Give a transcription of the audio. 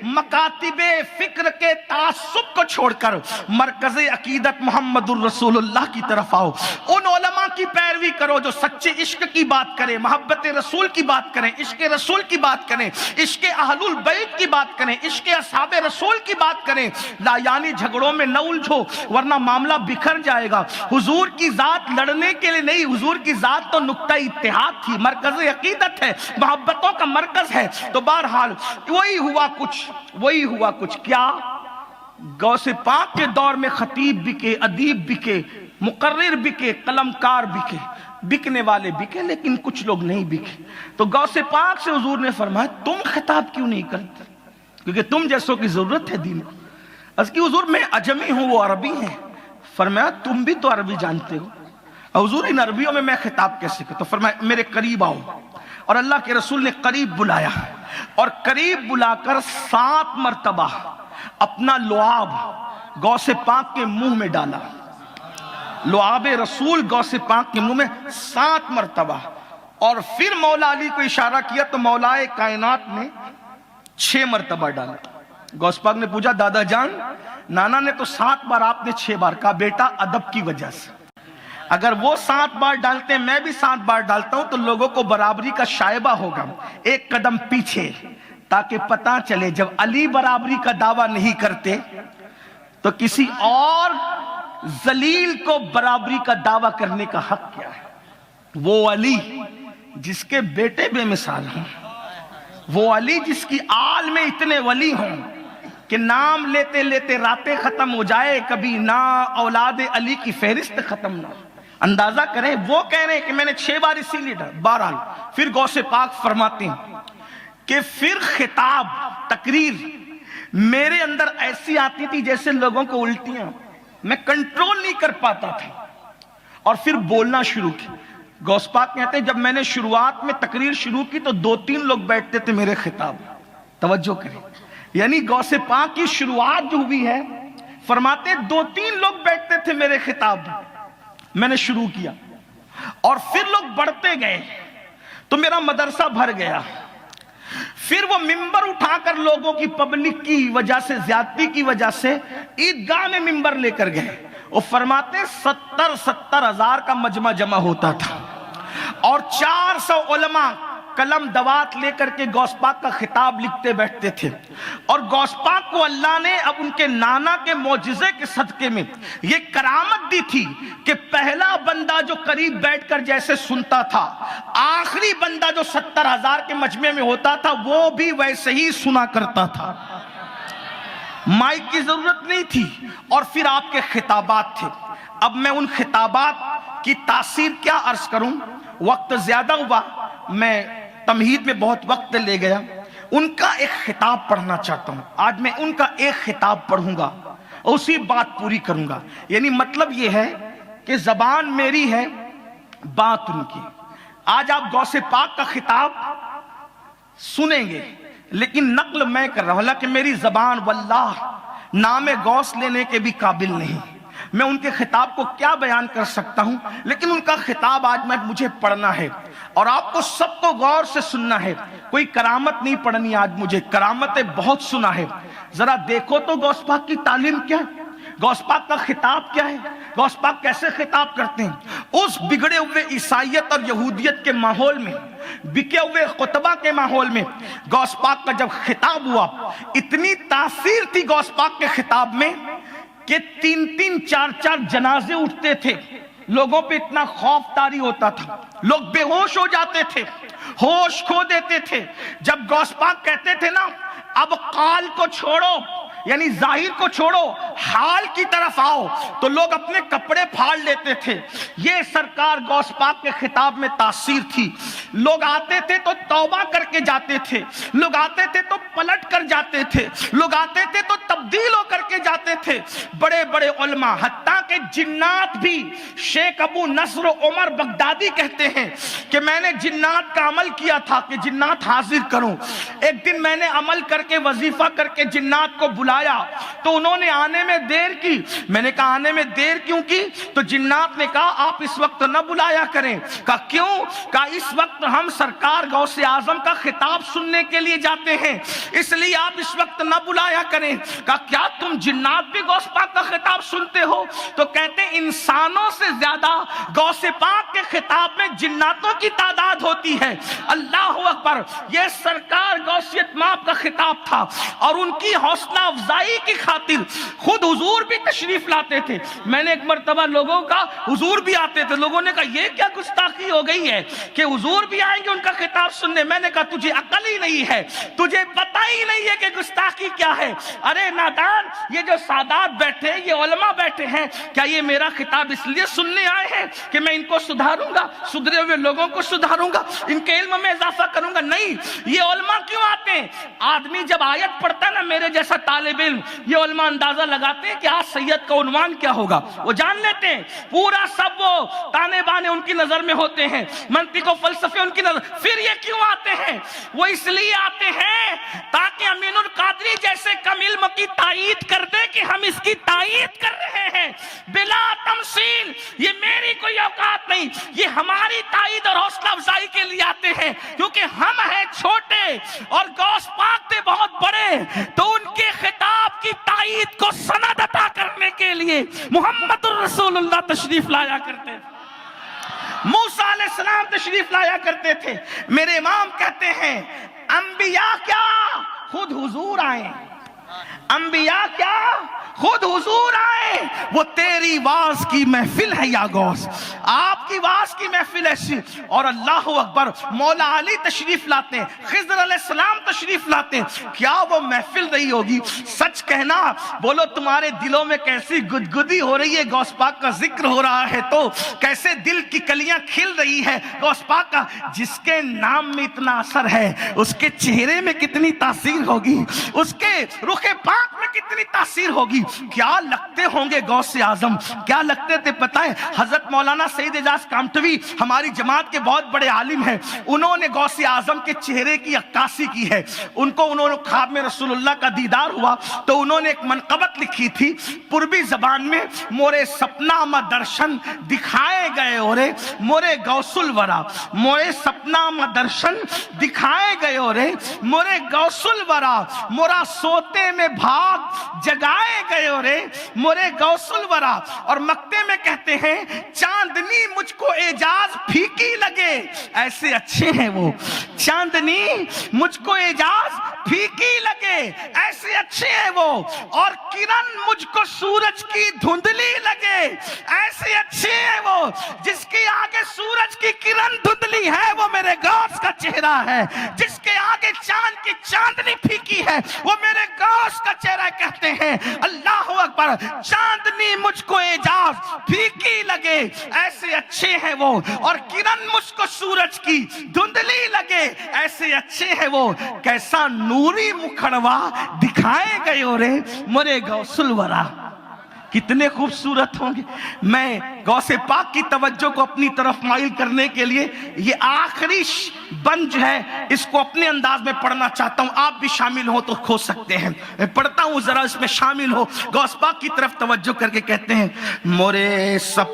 मकातिबे फिक्र के तासुब को छोड़कर मरकज़ अकीदत मुहम्मदुर रसूलुल्लाह की तरफ आओ। उन उलमा की पैरवी करो जो सच्चे इश्क की बात करें, मोहब्बत रसूल की बात करें, इश्क रसूल की बात करें, इश्क अहलुल बैत की बात करें, इश्क असहाबे रसूल की बात करें। लायानी झगड़ों में न उलझो वरना मामला बिखर जाएगा। हुजूर की जात लड़ने के लिए नहीं, हुजूर की जात तो नुक्ता इत्तेहाद थी, मरकज़ अकीदत है, मोहब्बतों का मरकज है। तो बहरहाल वही हुआ कुछ क्या, गौसे पाक के दौर में खतीब बिके, अदीब बिके, मुकर्रिर बिके, कलमकार बिके, बिकने वाले बिके, लेकिन कुछ लोग नहीं बिके। तो गौसे पाक से हुजूर ने फरमाया तुम खिताब क्यों नहीं करते, क्योंकि तुम जैसों की जरूरत है दीन को। अर्ज़ की हुजूर मैं अजमी हूं, वो अरबी हैं। फरमाया तुम भी तो अरबी जानते हो, हुजूर इन अरबियों में मैं खिताब कैसे करूं। तो फरमाया मेरे करीब आओ। और अल्लाह के रसूल ने करीब बुलाया और करीब बुलाकर 7 मरतबा अपना लुआब गौसे पाक के मुंह में डाला। लुआब रसूल गौसे पाक के मुंह में 7 मरतबा। और फिर मौला अली को इशारा किया तो मौलाए कायनात ने 6 मरतबा डाला। गौस पाक ने पूछा दादा जान, नाना ने तो 7 बार, आपने 6 बार कहा। बेटा अदब की वजह से, अगर वो 7 बार डालते हैं, मैं भी 7 बार डालता हूं, तो लोगों को बराबरी का शायबा होगा, एक कदम पीछे, ताकि पता चले जब अली बराबरी का दावा नहीं करते तो किसी और जलील को बराबरी का दावा करने का हक क्या है। वो अली जिसके बेटे बेमिसाल हों, वो अली जिसकी आल में इतने वली हों कि नाम लेते लेते रातें खत्म हो जाए, कभी ना औलाद अली की फहरिस्त खत्म ना। अंदाजा करें, वो कह रहे हैं कि मैंने 6 बार इसीलिए डाला। बहरहाल फिर गौसे पाक फरमाते हैं कि फिर खिताब, तकरीर मेरे अंदर ऐसी आती थी जैसे लोगों को उल्टियां, मैं कंट्रोल नहीं कर पाता था और फिर बोलना शुरू किया। गौस पाक कहते हैं जब मैंने शुरुआत में तकरीर शुरू की तो 2-3 लोग बैठते थे मेरे खिताब। तवज्जो करें, यानी गौसे पाक की शुरुआत जो हुई है, फरमाते 2-3 लोग बैठते थे मेरे खिताब। मैंने शुरू किया और फिर लोग बढ़ते गए तो मेरा मदरसा भर गया। फिर वो मिंबर उठाकर लोगों की, पब्लिक की वजह से, ज्यादती की वजह से ईदगाह में मिंबर लेकर गए। वो फरमाते 70 हजार का मजमा जमा होता था और 400 उलमा कलम दवात लेकर के गौस पाक का खिताब लिखते बैठते थे। और गौस पाक को अल्लाह ने अब उनके नाना के मौजिजे के सदके में ये करामत दी थी कि पहला बंदा जो करीब बैठकर जैसे सुनता था, आखिरी बंदा जो 70 हजार के मजमे में होता था, वो भी वैसे ही सुना करता था। माइक की जरूरत नहीं थी। और फिर आपके खिताबात थे। अब मैं उन खिताबात की तासीर क्या अर्ज करूं, वक्त ज्यादा हुआ, मैं तमहीद में बहुत वक्त ले गया। उनका एक खिताब पढ़ना चाहता हूं। आज मैं उनका एक खिताब पढ़ूंगा, उसी बात पूरी करूंगा। यानी मतलब यह है कि जबान मेरी है, बात उनकी। आज आप गौसे पाक का खिताब सुनेंगे, लेकिन नकल मैं कर रहा हूं। हालांकि मेरी जबान वल्लाह नाम गौस लेने के भी काबिल नहीं, मैं उनके खिताब को क्या बयान कर सकता हूं, लेकिन उनका खिताब आज मुझे पढ़ना है और आपको सबको गौर से सुनना है। कोई करामत नहीं पढ़नी आज मुझे, करामतें बहुत सुना है। जरा देखो तो गौस पाक की तालीम क्या है, गौस पाक का खिताब क्या है, गौस पाक कैसे खिताब करते हैं। उस बिगड़े हुए ईसाइयत और यहूदियत के माहौल में, बिके हुए खुतबा के माहौल में गौस पाक का जब खिताब हुआ, इतनी तासीर थी गौस पाक के खिताब में कि 3-3, 4-4 जनाजे उठते थे। लोगों पे इतना खौफ तारी होता था, लोग बेहोश हो जाते थे, होश खो देते थे। जब गौस पाक कहते थे ना, अब काल को छोड़ो, यानी जाहिर को छोड़ो, हाल की तरफ आओ, तो लोग अपने कपड़े फाड़ लेते थे। ये सरकार गौस पाक के खिताब में तासीर थी। लोग आते थे तो तौबा करके जाते थे, लोग आते थे तो पलट कर जाते थे, लोग आते थे तो तब्दील होकर के जाते थे। बड़े बड़े उलमा, हत्ता के जिन्नात भी, शेख अबू नस्र उमर बगदादी कहते हैं कि मैंने जिन्नात का अमल किया था कि जिन्नात हाजिर करूं। एक दिन मैंने अमल करके, वजीफा करके जिन्नात को बुलाया, تو انہوں نے آنے میں دیر کی. میں نے کہا آنے میں دیر کیوں کی؟ تو جنات نے کہا آپ اس وقت نہ بلایا کریں. کہا کیوں؟ کہا اس وقت ہم سرکار غوث اعظم کا خطاب سننے کے لیے جاتے ہیں, اس لیے آپ اس وقت نہ بلایا کریں. کہا کیا تم جنات بھی غوث پاک کا خطاب سنتے ہو؟ تو کہتے ہیں انسانوں سے زیادہ غوث پاک کے خطاب میں جناتوں کی تعداد ہوتی ہے. اللہ اکبر. یہ سرکار غوثیت مآب کا خطاب تھا, اور ان کی حوصلہ افزائی کی خاطر خود حضور بھی تشریف لاتے تھے. میں نے ایک مرتبہ لوگوں کا, حضور بھی آتے تھے, لوگوں نے کہا یہ کیا گستاخی ہو گئی ہے کہ حضور بھی آئیں گے ان کا خطاب سننے. میں نے کہا تجھے عقل ہی نہیں ہے, تجھے پتہ ہی نہیں ہے کہ گستاخی کیا ہے. ارے نادان, یہ جو سادات بیٹھے, یہ علماء بیٹھے ہیں, کیا یہ میرا خطاب اس لیے سننے آئے ہیں کہ میں ان کو سدھاروں گا, سدھرے ہوئے لوگوں کو سدھاروں گا, ان کے علم میں اضافہ کروں گا؟ نہیں. یہ علماء کیوں آتے ہیں؟ آدمی جب آیت پڑھتا ہے نا, میرے جیسا طالب علم, یہ علماء اندازہ لگاتے ہیں کہ آج سید کا عنوان کیا ہوگا, وہ جان لیتے ہیں. پورا سب وہ تانے بانے ان کی نظر میں ہوتے ہیں, منطق و فلسفے ان کی نظر. پھر یہ کیوں آتے ہیں؟ وہ اس لیے آتے ہیں تاکہ امین القادری جیسے کم علم کی تائید کر دے کہ ہم اس کی تائید کر رہے ہیں بلا تمثیل. یہ میری کوئی اوقات نہیں, یہ ہماری تائید اور حوصلہ افزائی کے لیے آتے ہیں, کیونکہ ہم ہیں چھوٹے اور غوث پاک تھے بہت بڑے. تو ان کے خطاب کی تائید کو سند عطا کرنے کے لیے محمد الرسول اللہ تشریف لایا کرتے تھے, موسیٰ علیہ السلام تشریف لایا کرتے تھے. میرے امام کہتے ہیں انبیاء کیا خود حضور آئے, انبیاء کیا خود حضور آئے. وہ تیری واز کی محفل ہے یا غوث, آپ کی واز کی محفل ایسی. اور اللہ اکبر, مولا علی تشریف لاتے ہیں, خضر علیہ السلام تشریف لاتے ہیں. کیا وہ محفل رہی ہوگی؟ سچ کہنا, بولو تمہارے دلوں میں کیسی گدگدی ہو رہی ہے. غوث پاک کا ذکر ہو رہا ہے تو کیسے دل کی کلیاں کھل رہی ہے غوث پاک کا. جس کے نام میں اتنا اثر ہے, اس کے چہرے میں کتنی تاثیر ہوگی, اس کے رخ پاک میں کتنی تاثیر ہوگی. کیا لگتے ہوں گے غوث اعظم, کیا لگتے تھے پتہ ہے؟ حضرت مولانا سید اعجاز کامٹوی ہماری جماعت کے بہت بڑے عالم ہیں, انہوں نے غوث اعظم کے چہرے کی عکاسی کی ہے. انہوں نے خواب میں رسول اللہ کا دیدار ہوا تو انہوں نے ایک منقبت لکھی تھی پربی زبان میں, مورے سپنا میں درشن دکھائے گئے اورے مورے غوث الورا, مورے سپنا میں درشن دکھائے گئے اورے مورے غوث الورا, مورا سوتے میں بھاگ جگائے گئے اورے مورے غوث الورا. اور مکتے میں کہتے ہیں چاندنی مجھ کو اعجاز پھیکی لگے, ایسے اچھے ہیں وہ. چاندنی مجھ کو اعجاز پھیکی لگے, ایسے اچھے ہیں وہ. اور کرن مجھ کو سورج کی دھندلی لگے, ایسے اچھے ہیں وہ. جس کے آگے سورج کی کرن دھندلی ہے وہ میرے غوث کا چہرہ ہے, جس کے آگے چاند کی چاندنی پھیکی ہے وہ میرے غوث کا چہرہ. کہتے ہیں اللہ اکبر, چاندنی مجھ کو اعجاز پھیکی لگے, ایسے اچھے ہیں وہ. اور کرن مجھ کو سورج کی دھندلی لگے, ایسے اچھے ہیں وہ. کیسا نوری مکھڑوا دکھائے گئے اورے مرے غوث الورا. کتنے خوبصورت ہوں گے. میں غوث پاک کی توجہ کو اپنی طرف مائل کرنے کے لیے یہ آخری بند ہے, اس کو اپنے انداز میں پڑھنا چاہتا ہوں. آپ بھی شامل ہو تو کھو سکتے ہیں, میں پڑھتا ہوں ذرا اس میں شامل ہو. غوث پاک کی طرف توجہ کر کے کہتے ہیں مورے سب